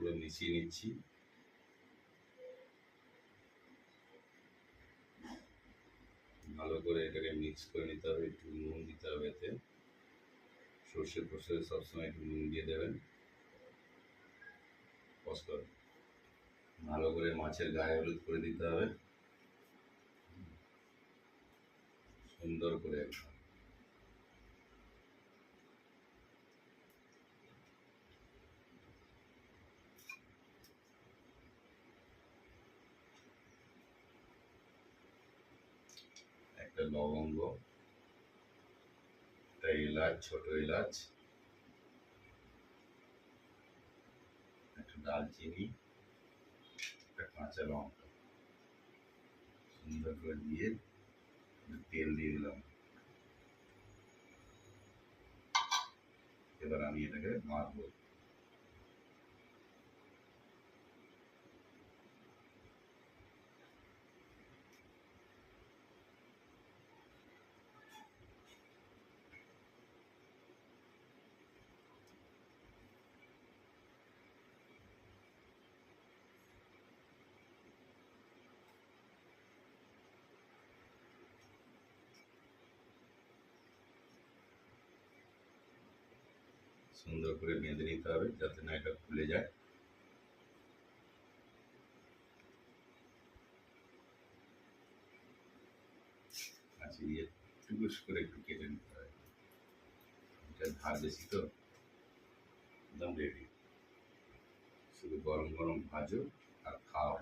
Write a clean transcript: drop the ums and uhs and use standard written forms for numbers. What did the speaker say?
পুরো মিশিয়ে নিচ্ছি। ভালো করে এটাকে মিক্স করে নিতে হবে। একটু নুন দিতে হবে এতে, সর্ষে ফসে সবসময় একটু নুন দিয়ে দেবেন। ভালো করে মাছের গায়ে হলুদ করে দিতে হবে সুন্দর করে একদম। একটা লবঙ্গ, একটা এলাচ, ছোট এলাচ, একটা দারচিনি, একটা কাঁচা লঙ্কা সুন্দর করে দিয়ে তেল দিয়ে দিলাম। এবার আমি এটাকে মাখবো। সুন্দর করে বেঁধে নিতে হবে যাতে না এটা খুলে যায়। কাঁচি দিয়ে টুকুস করে একটু কেটে নিতে হবে। এটা ধার বেশি তো, একদম রেডি। শুধু গরম গরম ভাজো আর খাও।